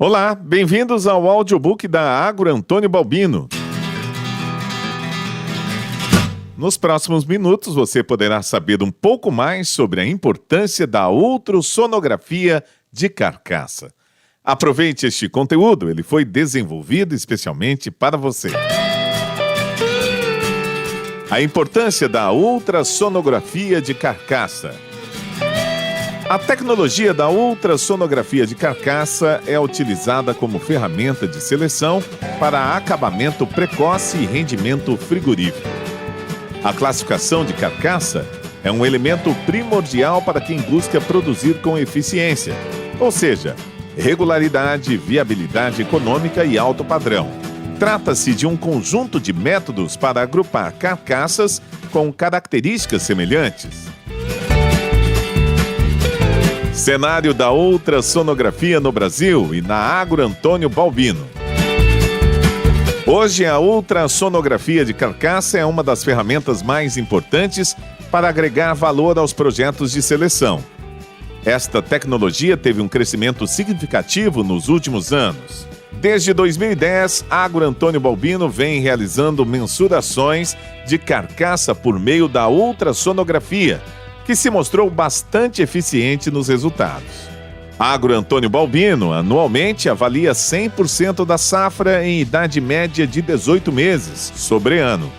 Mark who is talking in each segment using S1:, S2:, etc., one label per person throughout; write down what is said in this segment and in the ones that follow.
S1: Olá, bem-vindos ao audiobook da Agro Antônio Balbino. Nos próximos minutos você poderá saber um pouco mais sobre a importância da ultrassonografia de carcaça. Aproveite este conteúdo, ele foi desenvolvido especialmente para você. A importância da ultrassonografia de carcaça. A tecnologia da ultrassonografia de carcaça é utilizada como ferramenta de seleção para acabamento precoce e rendimento frigorífico. A classificação de carcaça é um elemento primordial para quem busca produzir com eficiência, ou seja, regularidade, viabilidade econômica e alto padrão. Trata-se de um conjunto de métodos para agrupar carcaças com características semelhantes. Cenário da ultrassonografia no Brasil e na Agro Antônio Balbino. Hoje, a ultrassonografia de carcaça é uma das ferramentas mais importantes para agregar valor aos projetos de seleção. Esta tecnologia teve um crescimento significativo nos últimos anos. Desde 2010, a Agro Antônio Balbino vem realizando mensurações de carcaça por meio da ultrassonografia, que se mostrou bastante eficiente nos resultados. A Agro Antônio Balbino anualmente avalia 100% da safra em idade média de 18 meses, sobre ano.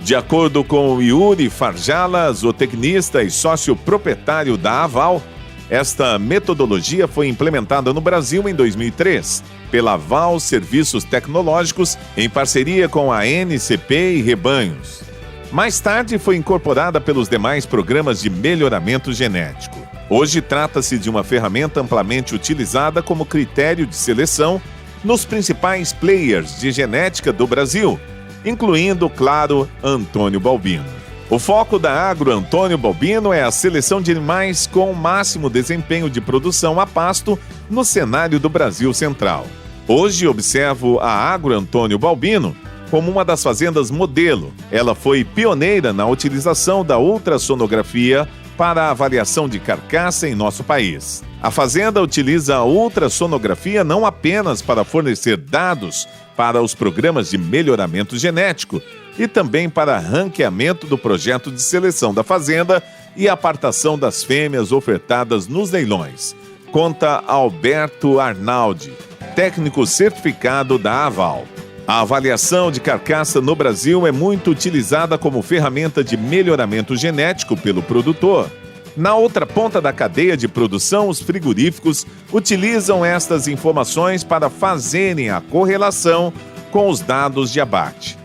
S1: De acordo com Yuri Farjala, zootecnista e sócio proprietário da Aval, esta metodologia foi implementada no Brasil em 2003, pela Aval Serviços Tecnológicos, em parceria com a NCP e Rebanhos. Mais tarde foi incorporada pelos demais programas de melhoramento genético. Hoje trata-se de uma ferramenta amplamente utilizada como critério de seleção nos principais players de genética do Brasil, incluindo, claro, Antônio Balbino. O foco da Agro Antônio Balbino é a seleção de animais com o máximo desempenho de produção a pasto no cenário do Brasil Central. Hoje observo a Agro Antônio Balbino como uma das fazendas modelo. Ela foi pioneira na utilização da ultrassonografia para a avaliação de carcaça em nosso país. A fazenda utiliza a ultrassonografia não apenas para fornecer dados para os programas de melhoramento genético, e também para ranqueamento do projeto de seleção da fazenda e apartação das fêmeas ofertadas nos leilões. Conta Alberto Arnaldi, técnico certificado da Aval. A avaliação de carcaça no Brasil é muito utilizada como ferramenta de melhoramento genético pelo produtor. Na outra ponta da cadeia de produção, os frigoríficos utilizam estas informações para fazerem a correlação com os dados de abate.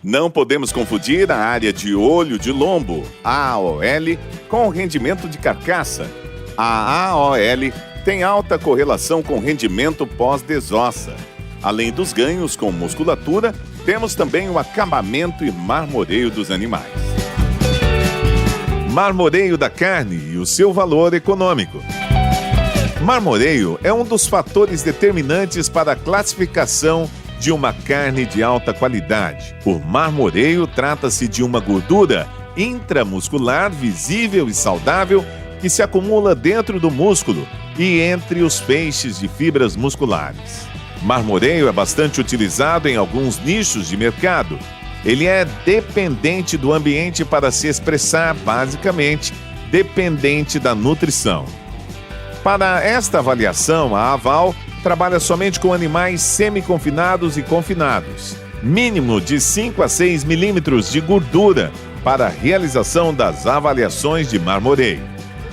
S1: Não podemos confundir a área de olho de lombo, AOL, com o rendimento de carcaça. A AOL tem alta correlação com rendimento pós-desossa. Além dos ganhos com musculatura, temos também o acabamento e marmoreio dos animais. Marmoreio da carne e o seu valor econômico. Marmoreio é um dos fatores determinantes para a classificação de uma carne de alta qualidade. O marmoreio trata-se de uma gordura intramuscular visível e saudável que se acumula dentro do músculo e entre os feixes de fibras musculares. Marmoreio é bastante utilizado em alguns nichos de mercado. Ele é dependente do ambiente para se expressar, basicamente, dependente da nutrição. Para esta avaliação, a Aval trabalha somente com animais semi-confinados e confinados, mínimo de 5 a 6 milímetros de gordura para a realização das avaliações de marmoreio.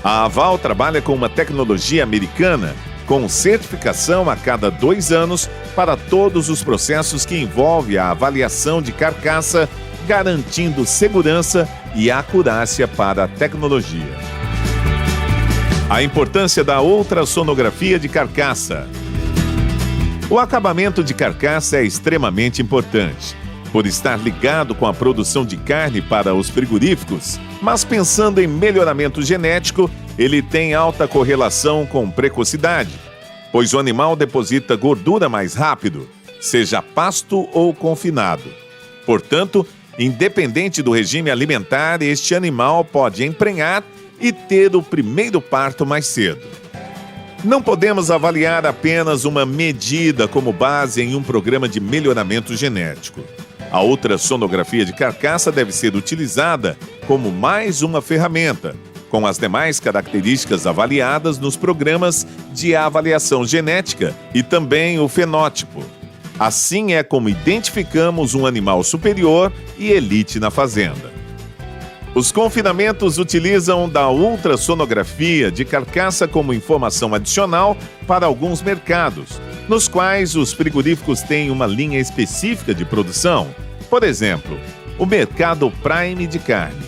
S1: A Aval trabalha com uma tecnologia americana com certificação a cada 2 anos para todos os processos que envolvem a avaliação de carcaça, garantindo segurança e acurácia para a tecnologia. A importância da ultrassonografia de carcaça. O acabamento de carcaça é extremamente importante, por estar ligado com a produção de carne para os frigoríficos, mas pensando em melhoramento genético, ele tem alta correlação com precocidade, pois o animal deposita gordura mais rápido, seja pasto ou confinado. Portanto, independente do regime alimentar, este animal pode emprenhar e ter o primeiro parto mais cedo. Não podemos avaliar apenas uma medida como base em um programa de melhoramento genético. A ultrassonografia de carcaça deve ser utilizada como mais uma ferramenta, com as demais características avaliadas nos programas de avaliação genética e também o fenótipo. Assim é como identificamos um animal superior e elite na fazenda. Os confinamentos utilizam da ultrassonografia de carcaça como informação adicional para alguns mercados, nos quais os frigoríficos têm uma linha específica de produção. Por exemplo, o mercado Prime de carne.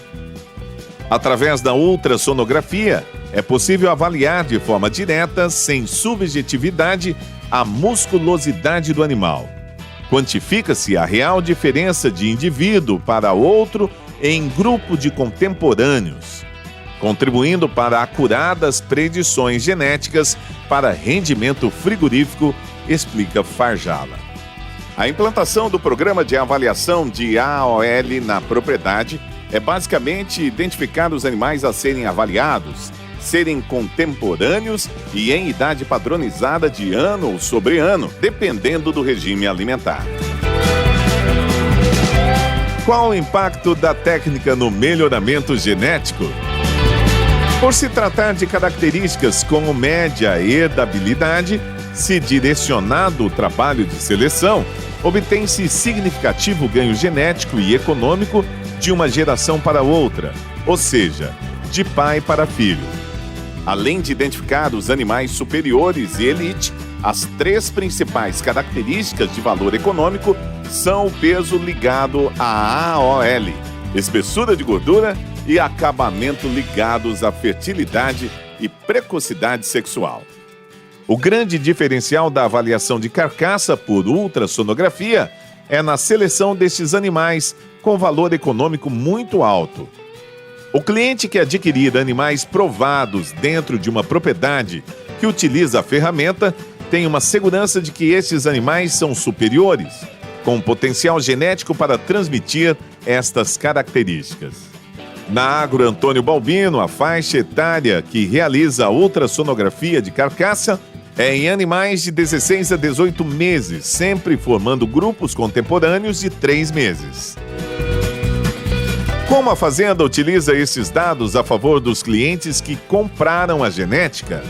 S1: Através da ultrassonografia, é possível avaliar de forma direta, sem subjetividade, a musculosidade do animal. Quantifica-se a real diferença de indivíduo para outro em grupo de contemporâneos, contribuindo para acuradas predições genéticas para rendimento frigorífico, explica Farjala. A implantação do programa de avaliação de AOL na propriedade é basicamente identificar os animais a serem avaliados, serem contemporâneos e em idade padronizada de ano sobre ano, dependendo do regime alimentar. Qual o impacto da técnica no melhoramento genético? Por se tratar de características como média herdabilidade, se direcionado o trabalho de seleção, obtém-se significativo ganho genético e econômico de uma geração para outra, ou seja, de pai para filho. Além de identificar os animais superiores e elite, as três principais características de valor econômico são o peso ligado à AOL, espessura de gordura e acabamento ligados à fertilidade e precocidade sexual. O grande diferencial da avaliação de carcaça por ultrassonografia é na seleção destes animais com valor econômico muito alto. O cliente que adquirir animais provados dentro de uma propriedade que utiliza a ferramenta tem uma segurança de que estes animais são superiores, com potencial genético para transmitir estas características. Na Agro Antônio Balbino, a faixa etária que realiza a ultrassonografia de carcaça é em animais de 16 a 18 meses, sempre formando grupos contemporâneos de 3 meses. Como a fazenda utiliza esses dados a favor dos clientes que compraram a genética?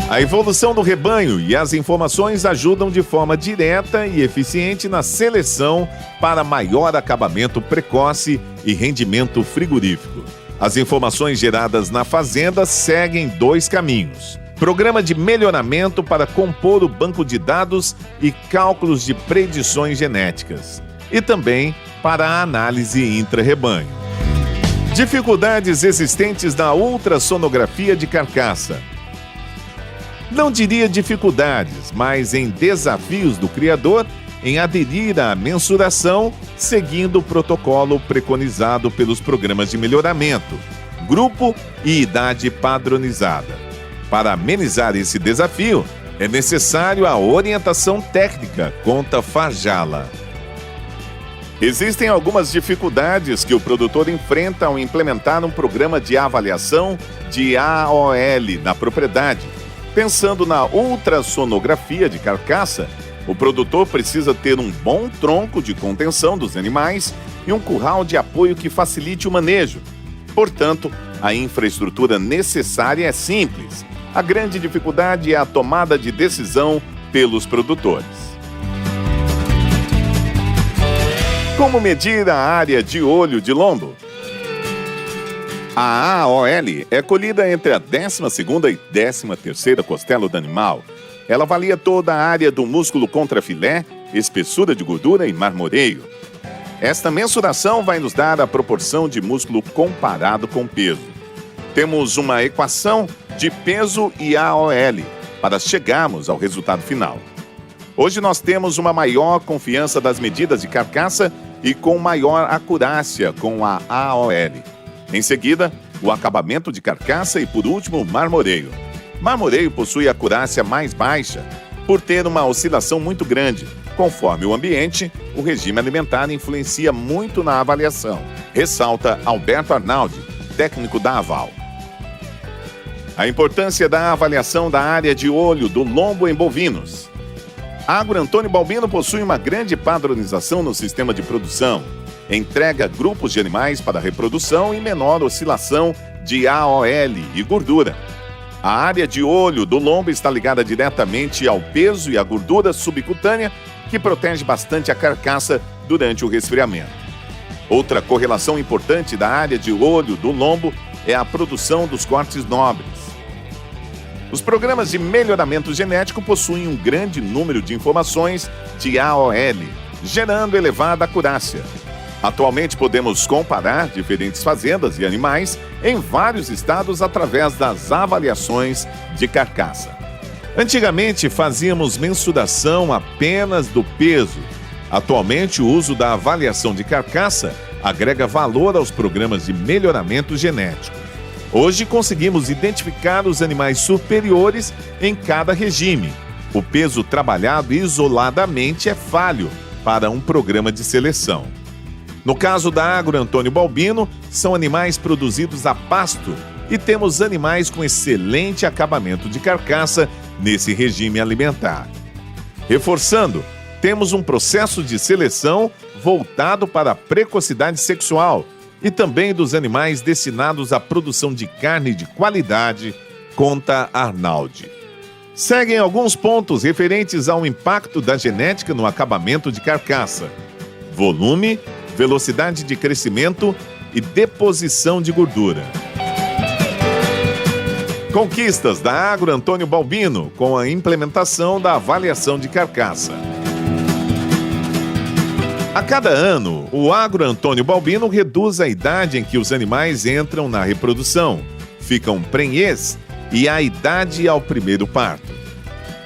S1: A evolução do rebanho e as informações ajudam de forma direta e eficiente na seleção para maior acabamento precoce e rendimento frigorífico. As informações geradas na fazenda seguem 2 caminhos: programa de melhoramento para compor o banco de dados e cálculos de predições genéticas, e também para a análise intra-rebanho. Dificuldades existentes na ultrassonografia de carcaça. Não diria dificuldades, mas em desafios do criador em aderir à mensuração seguindo o protocolo preconizado pelos programas de melhoramento, grupo e idade padronizada. Para amenizar esse desafio, é necessário a orientação técnica, conta Farjala. Existem algumas dificuldades que o produtor enfrenta ao implementar um programa de avaliação de AOL na propriedade. Pensando na ultrassonografia de carcaça, o produtor precisa ter um bom tronco de contenção dos animais e um curral de apoio que facilite o manejo. Portanto, a infraestrutura necessária é simples. A grande dificuldade é a tomada de decisão pelos produtores. Como medir a área de olho de lombo? A AOL é colhida entre a 12ª e 13ª costela do animal. Ela avalia toda a área do músculo contrafilé, espessura de gordura e marmoreio. Esta mensuração vai nos dar a proporção de músculo comparado com peso. Temos uma equação de peso e AOL para chegarmos ao resultado final. Hoje nós temos uma maior confiança das medidas de carcaça e com maior acurácia com a AOL. Em seguida, o acabamento de carcaça e, por último, o marmoreio. Marmoreio possui acurácia mais baixa, por ter uma oscilação muito grande. Conforme o ambiente, o regime alimentar influencia muito na avaliação, ressalta Alberto Arnaldi, técnico da Aval. A importância da avaliação da área de olho do lombo em bovinos. A Agro Antônio Balbino possui uma grande padronização no sistema de produção. Entrega grupos de animais para reprodução e menor oscilação de AOL e gordura. A área de olho do lombo está ligada diretamente ao peso e à gordura subcutânea, que protege bastante a carcaça durante o resfriamento. Outra correlação importante da área de olho do lombo é a produção dos cortes nobres. Os programas de melhoramento genético possuem um grande número de informações de AOL, gerando elevada acurácia. Atualmente podemos comparar diferentes fazendas e animais em vários estados através das avaliações de carcaça. Antigamente fazíamos mensuração apenas do peso. Atualmente o uso da avaliação de carcaça agrega valor aos programas de melhoramento genético. Hoje conseguimos identificar os animais superiores em cada regime. O peso trabalhado isoladamente é falho para um programa de seleção. No caso da Agro Antônio Balbino, são animais produzidos a pasto e temos animais com excelente acabamento de carcaça nesse regime alimentar. Reforçando, temos um processo de seleção voltado para a precocidade sexual e também dos animais destinados à produção de carne de qualidade, conta Arnaldi. Seguem alguns pontos referentes ao impacto da genética no acabamento de carcaça: volume, velocidade de crescimento e deposição de gordura. Conquistas da Agro Antônio Balbino com a implementação da avaliação de carcaça. A cada ano, o Agro Antônio Balbino reduz a idade em que os animais entram na reprodução, ficam prenhês e a idade ao primeiro parto.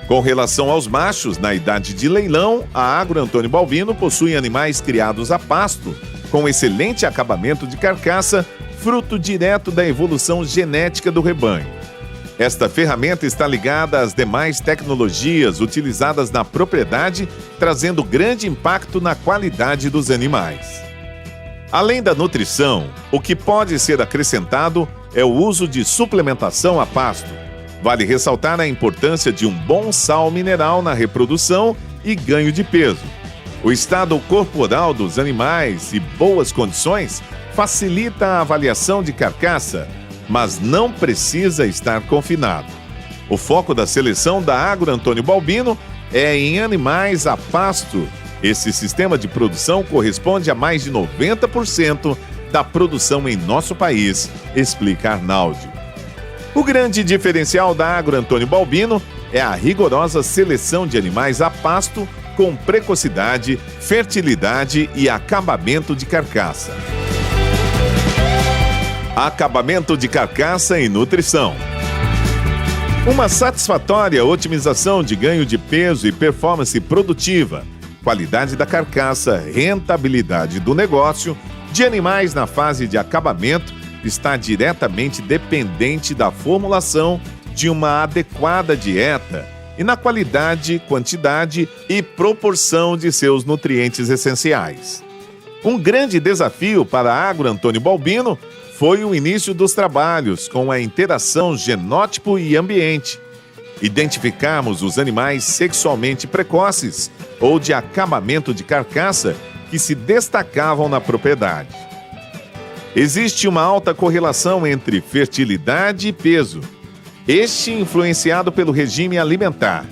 S1: Com relação aos machos, na idade de leilão, a Agro Antônio Balbino possui animais criados a pasto, com excelente acabamento de carcaça, fruto direto da evolução genética do rebanho. Esta ferramenta está ligada às demais tecnologias utilizadas na propriedade, trazendo grande impacto na qualidade dos animais. Além da nutrição, o que pode ser acrescentado é o uso de suplementação a pasto. Vale ressaltar a importância de um bom sal mineral na reprodução e ganho de peso. O estado corporal dos animais e boas condições facilita a avaliação de carcaça, mas não precisa estar confinado. O foco da seleção da Agro Antônio Balbino é em animais a pasto. Esse sistema de produção corresponde a mais de 90% da produção em nosso país, explica Arnaldi. O grande diferencial da Agro Antônio Balbino é a rigorosa seleção de animais a pasto com precocidade, fertilidade e acabamento de carcaça. Acabamento de carcaça e nutrição. Uma satisfatória otimização de ganho de peso e performance produtiva, qualidade da carcaça, rentabilidade do negócio de animais na fase de acabamento está diretamente dependente da formulação de uma adequada dieta e na qualidade, quantidade e proporção de seus nutrientes essenciais. Um grande desafio para a Agro Antônio Balbino foi o início dos trabalhos com a interação genótipo e ambiente. Identificarmos os animais sexualmente precoces ou de acabamento de carcaça que se destacavam na propriedade. Existe uma alta correlação entre fertilidade e peso, este influenciado pelo regime alimentar.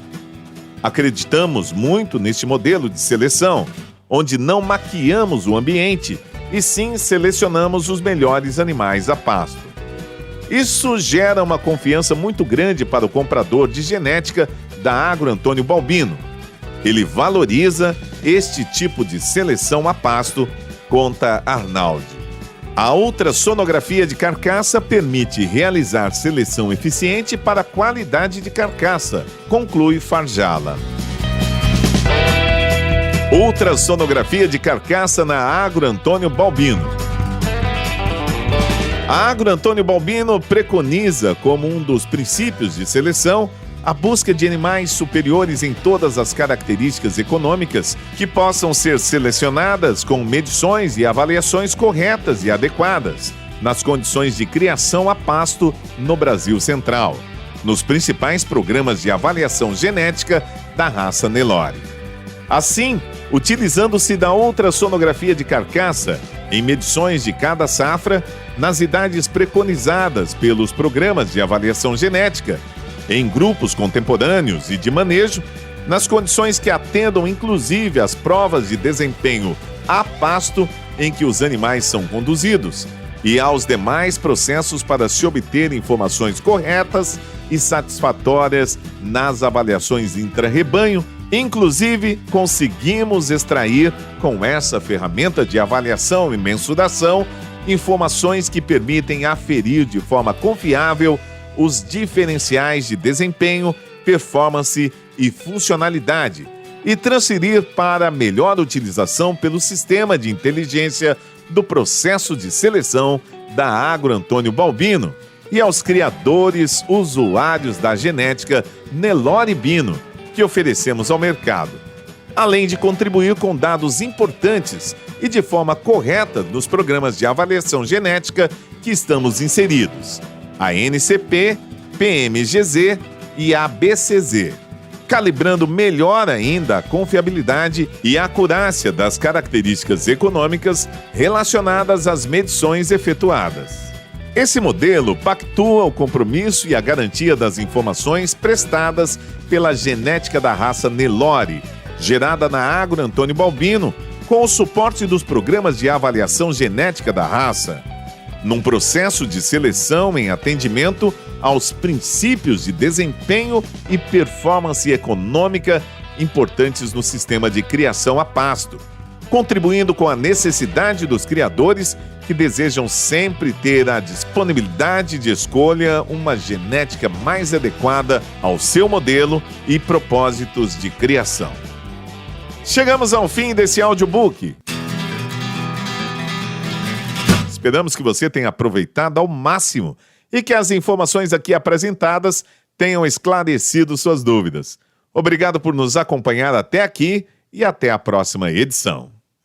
S1: Acreditamos muito neste modelo de seleção, onde não maquiamos o ambiente e sim selecionamos os melhores animais a pasto. Isso gera uma confiança muito grande para o comprador de genética da Agro Antônio Balbino. Ele valoriza este tipo de seleção a pasto, conta Arnaldi. A ultrassonografia de carcaça permite realizar seleção eficiente para a qualidade de carcaça, conclui Farjala. Ultrassonografia de carcaça na Agro Antônio Balbino. A Agro Antônio Balbino preconiza como um dos princípios de seleção a busca de animais superiores em todas as características econômicas que possam ser selecionadas com medições e avaliações corretas e adequadas, nas condições de criação a pasto no Brasil Central, nos principais programas de avaliação genética da raça Nelore. Assim, utilizando-se da ultrassonografia de carcaça em medições de cada safra, nas idades preconizadas pelos programas de avaliação genética, em grupos contemporâneos e de manejo, nas condições que atendam inclusive às provas de desempenho a pasto em que os animais são conduzidos, e aos demais processos para se obter informações corretas e satisfatórias nas avaliações intra-rebanho. Inclusive, conseguimos extrair, com essa ferramenta de avaliação e mensuração, informações que permitem aferir de forma confiável os diferenciais de desempenho, performance e funcionalidade e transferir para melhor utilização pelo sistema de inteligência do processo de seleção da Agro Antônio Balbino e aos criadores usuários da genética Nelore Bino, que oferecemos ao mercado, além de contribuir com dados importantes e de forma correta nos programas de avaliação genética que estamos inseridos, a NCP, PMGZ e a BCZ, calibrando melhor ainda a confiabilidade e a acurácia das características econômicas relacionadas às medições efetuadas. Esse modelo pactua o compromisso e a garantia das informações prestadas pela genética da raça Nelore, gerada na Agro Antônio Balbino, com o suporte dos programas de avaliação genética da raça, num processo de seleção em atendimento aos princípios de desempenho e performance econômica importantes no sistema de criação a pasto, contribuindo com a necessidade dos criadores que desejam sempre ter a disponibilidade de escolha uma genética mais adequada ao seu modelo e propósitos de criação. Chegamos ao fim desse audiobook. Esperamos que você tenha aproveitado ao máximo e que as informações aqui apresentadas tenham esclarecido suas dúvidas. Obrigado por nos acompanhar até aqui e até a próxima edição.